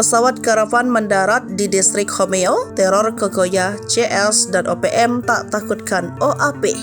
Pesawat karavan mendarat di distrik Homeo, teror Kokoya, CS, dan OPM tak takutkan OAP.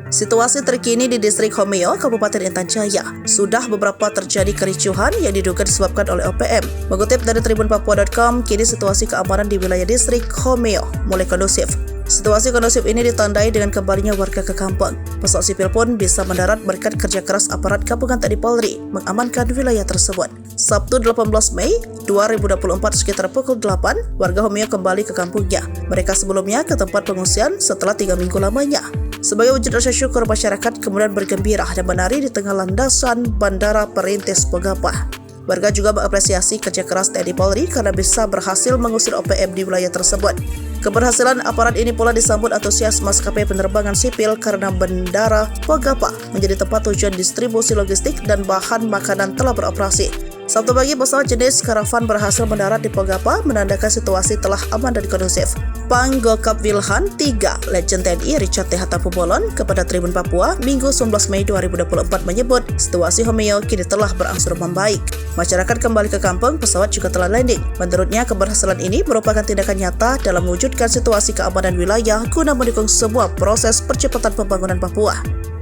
Situasi terkini di distrik Homeo, Kabupaten Intan Jaya. Sudah beberapa terjadi kericuhan yang diduga disebabkan oleh OPM. Mengutip dari tribunpapua.com, kini situasi keamanan di wilayah distrik Homeo mulai kondusif. Situasi kondusif ini ditandai dengan kembalinya warga ke kampung. Pesawat sipil pun bisa mendarat berkat kerja keras aparat gabungan TNI Polri mengamankan wilayah tersebut. Sabtu 18 Mei 2024 sekitar pukul 8, warga Homeo kembali ke kampungnya. Mereka sebelumnya ke tempat pengungsian setelah 3 minggu lamanya. Sebagai wujud rasa syukur, masyarakat kemudian bergembira dan menari di tengah landasan Bandara Perintis Pogapa. Warga juga mengapresiasi kerja keras TNI Polri karena bisa berhasil mengusir OPM di wilayah tersebut. Keberhasilan aparat ini pula disambut antusias maskapai penerbangan sipil karena Bandara Pogapa menjadi tempat tujuan distribusi logistik dan bahan makanan telah beroperasi. Sabtu pagi, pesawat jenis karavan berhasil mendarat di Pogapa, menandakan situasi telah aman dan kondusif. Panggokap Wilhan 3, Legend TNI Richard T. Hatapumbolon kepada Tribun Papua Minggu 19 Mei 2024 menyebut situasi Homeo kini telah berangsur membaik. Masyarakat kembali ke kampung, pesawat juga telah landing. Menurutnya, keberhasilan ini merupakan tindakan nyata dalam mewujudkan situasi keamanan wilayah guna mendukung sebuah proses percepatan pembangunan Papua.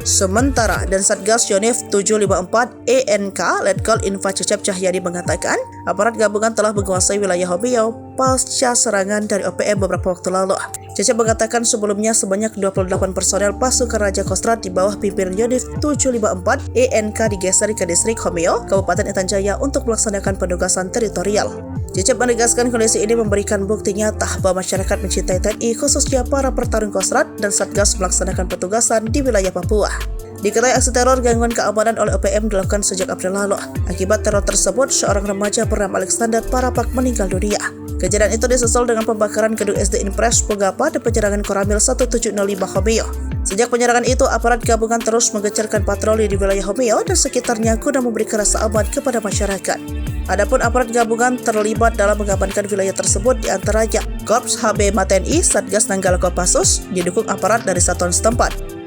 Sementara, dan Satgas Yonif 754 ENK Letkol Info Cecep Cahyadi mengatakan, aparat gabungan telah menguasai wilayah Homeo pasca serangan dari OPM beberapa waktu lalu. Cecep mengatakan sebelumnya sebanyak 28 personel pasukan Raja Kostrad di bawah pimpinan Yonif 754 ENK digeser ke distrik Homeo, Kabupaten Intan Jaya untuk melaksanakan penugasan teritorial. Cecep menegaskan kondisi ini memberikan bukti nyata bahwa masyarakat mencintai TNI, khususnya para pertarung Kostrad dan Satgas melaksanakan petugasan di wilayah Papua. Diketahui aksi teror gangguan keamanan oleh OPM dilakukan sejak April lalu. Akibat teror tersebut, seorang remaja bernama Alexander Parapak meninggal dunia. Kejadian itu disusul dengan pembakaran gedung SD Impres Pogapa dan penyerangan Koramil 1705 Homeo. Sejak penyerangan itu, aparat gabungan terus menggencarkan patroli di wilayah Homeo dan sekitarnya guna memberikan rasa aman kepada masyarakat. Adapun aparat gabungan terlibat dalam mengamankan wilayah tersebut diantaranya Korps HB TNI, Satgas Nanggala Kopassus, didukung aparat dari satuan setempat.